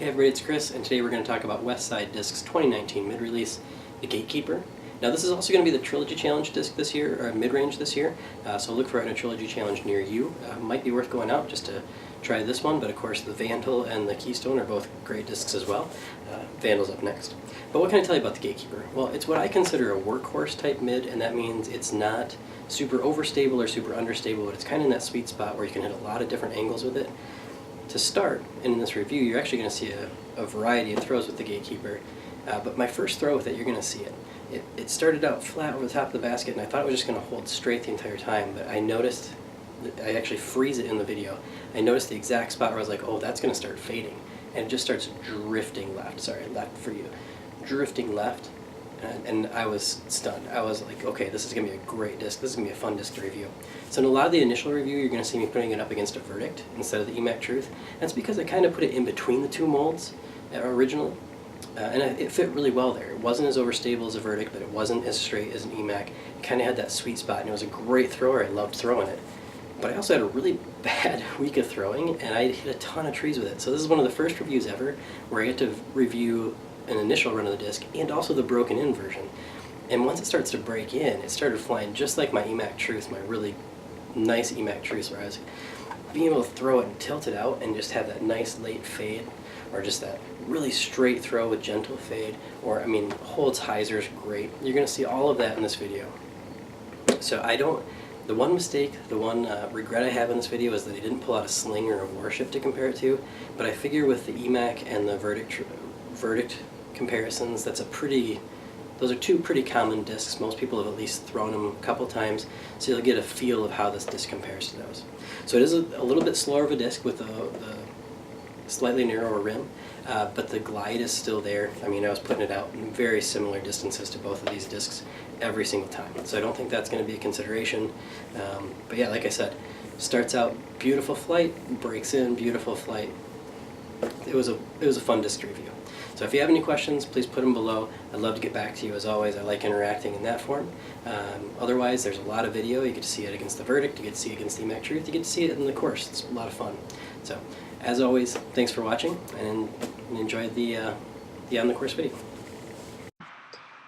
Hey everybody, it's Chris, and today we're going to talk about Westside Disc's 2019 mid-release, the Gatekeeper. Now this is also going to be the Trilogy Challenge disc this year, or mid-range this year, so look for it in a Trilogy Challenge near you. Might be worth going out just to try this one, but of course the Vandal and the Keystone are both great discs as well. Vandal's up next. But what can I tell you about the Gatekeeper? Well, it's what I consider a workhorse type mid, and that means it's not super overstable or super understable, but it's kind of in that sweet spot where you can hit a lot of different angles with it. To start, in this review, you're actually going to see a variety of throws with the Gatekeeper, but my first throw with it, you're going to see it. It started out flat over the top of the basket, and I thought it was just going to hold straight the entire time, but I noticed, I actually freeze it in the video, I noticed the exact spot where I was like, oh, that's going to start fading, and it just starts drifting left, sorry, left for you, drifting left, and I was stunned. I was like, okay, this is going to be a great disc, this is going to be a fun disc to review. So in a lot of the initial review, you're going to see me putting it up against a Verdict instead of the Emac Truth. That's because I kind of put it in between the two molds originally, and it fit really well there. It wasn't as overstable as a Verdict, but it wasn't as straight as an Emac. It kind of had that sweet spot, and it was a great thrower. I loved throwing it. But I also had a really bad week of throwing, and I hit a ton of trees with it. So this is one of the first reviews ever where I get to review an initial run of the disc and also the broken in version. And once it starts to break in, it started flying just like my Emac Truth, my really nice Emac Truth, where I was being able to throw it and tilt it out and just have that nice late fade, or just that really straight throw with gentle fade, or I mean holds hyzers great. You're going to see all of that in this video. So the one mistake, the one regret I have in this video is that I didn't pull out a sling or a warship to compare it to, but I figure with the Emac and the Verdict comparisons, those are two pretty common discs. Most people have at least thrown them a couple times, so you'll get a feel of how this disc compares to those. So it is a little bit slower of a disc with the slightly narrower rim, but the glide is still there. I mean, I was putting it out in very similar distances to both of these discs every single time, so I don't think that's going to be a consideration. But yeah, like I said, starts out beautiful flight, breaks in, beautiful flight. It was a fun disc to review. So if you have any questions, please put them below. I'd love to get back to you. As always, I like interacting in that form. Otherwise, there's a lot of video. You get to see it against the Verdict, you get to see it against the Emac Truth, you get to see it in the course. It's a lot of fun. So, as always, thanks for watching, and enjoy the on the course video.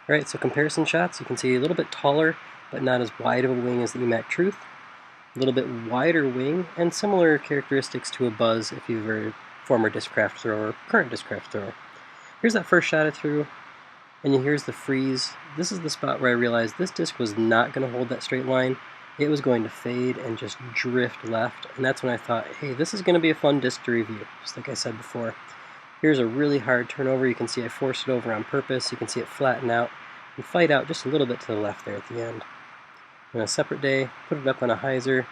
Alright, so comparison shots. You can see a little bit taller, but not as wide of a wing as the Emac Truth. A little bit wider wing, and similar characteristics to a Buzzz if you're a former Discraft thrower or current Discraft thrower. Here's that first shot I threw, and here's the freeze. This is the spot where I realized this disc was not going to hold that straight line. It was going to fade and just drift left, and that's when I thought, hey, this is going to be a fun disc to review, just like I said before. Here's a really hard turnover. You can see I forced it over on purpose. You can see it flatten out and fight out just a little bit to the left there at the end. On a separate day, put it up on a hyzer.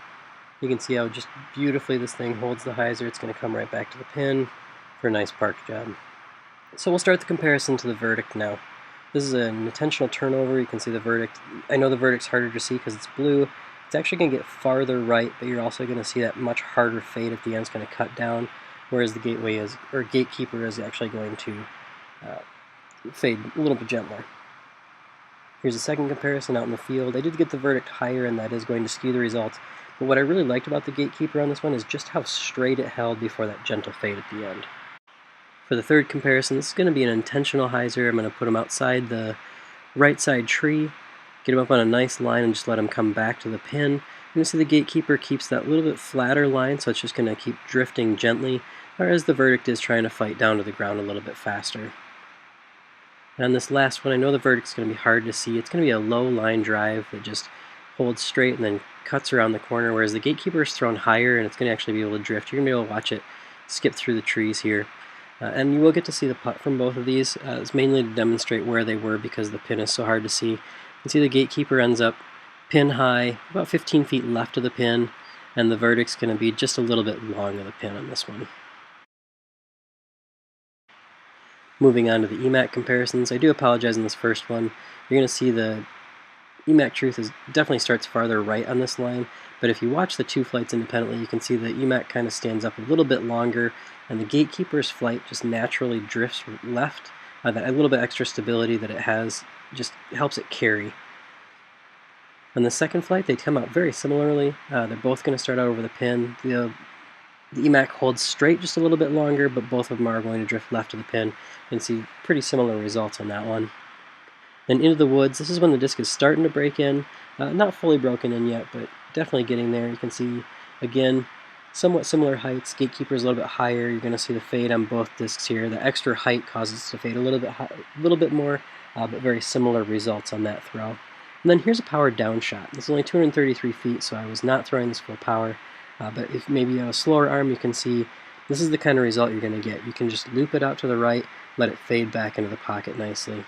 You can see how just beautifully this thing holds the hyzer. It's going to come right back to the pin for a nice park job. So we'll start the comparison to the Verdict now. This is an intentional turnover. You can see the Verdict. I know the Verdict's harder to see because it's blue. It's actually going to get farther right, but you're also going to see that much harder fade at the end. It's going to cut down, whereas the Gatekeeper is actually going to fade a little bit gentler. Here's a second comparison out in the field. I did get the Verdict higher, and that is going to skew the results. But what I really liked about the Gatekeeper on this one is just how straight it held before that gentle fade at the end. For the third comparison, this is going to be an intentional hyzer. I'm going to put them outside the right side tree, get them up on a nice line, and just let them come back to the pin. You can see the Gatekeeper keeps that little bit flatter line, so it's just going to keep drifting gently, whereas the Verdict is trying to fight down to the ground a little bit faster. And on this last one, I know the Verdict's going to be hard to see. It's going to be a low line drive that just holds straight and then cuts around the corner, whereas the Gatekeeper is thrown higher and it's going to actually be able to drift. You're going to be able to watch it skip through the trees here. And you will get to see the putt from both of these. It's mainly to demonstrate where they were because the pin is so hard to see. You can see the Gatekeeper ends up pin high, about 15 feet left of the pin, and the Verdict's going to be just a little bit long of the pin on this one. Moving on to the Emac comparisons, I do apologize in this first one. You're going to see the Emac Truth definitely starts farther right on this line, but if you watch the two flights independently, you can see the Emac kind of stands up a little bit longer, and the Gatekeeper's flight just naturally drifts left. That a little bit extra stability that it has just helps it carry. On the second flight, they come out very similarly. They're both going to start out over the pin. The The Emac holds straight just a little bit longer, but both of them are going to drift left of the pin. You can see pretty similar results on that one. Then Into the Woods, this is when the disc is starting to break in. Not fully broken in yet, but definitely getting there. You can see, again, somewhat similar heights. Gatekeeper is a little bit higher. You're going to see the fade on both discs here. The extra height causes it to fade a little bit more, but very similar results on that throw. And then here's a powered down shot. This is only 233 feet, so I was not throwing this full power. But if maybe you have a slower arm, you can see this is the kind of result you're going to get. You can just loop it out to the right, let it fade back into the pocket nicely.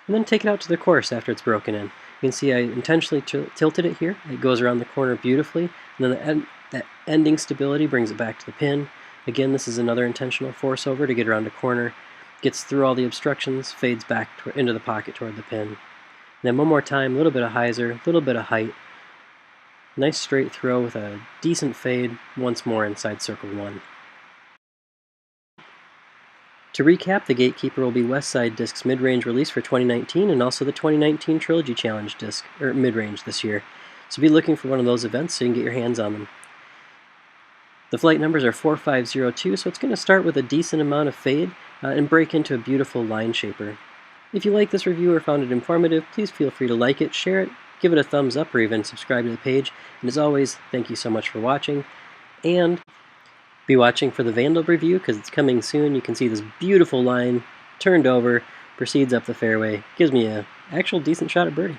And then take it out to the course after it's broken in. You can see I intentionally tilted it here. It goes around the corner beautifully, and then that ending stability brings it back to the pin. Again, this is another intentional force over to get around a corner. Gets through all the obstructions, fades back into the pocket toward the pin. And then one more time, a little bit of hyzer, a little bit of height. Nice straight throw with a decent fade, once more inside circle 1. To recap, the Gatekeeper will be Westside Disc's mid-range release for 2019 and also the 2019 Trilogy Challenge disc, or mid-range this year. So be looking for one of those events so you can get your hands on them. The flight numbers are 4502, so it's going to start with a decent amount of fade and break into a beautiful line shaper. If you like this review or found it informative, please feel free to like it, share it, give it a thumbs up, or even subscribe to the page. And as always, thank you so much for watching. And be watching for the Vandal review because it's coming soon. You can see this beautiful line turned over, proceeds up the fairway, gives me an actual decent shot at birdie.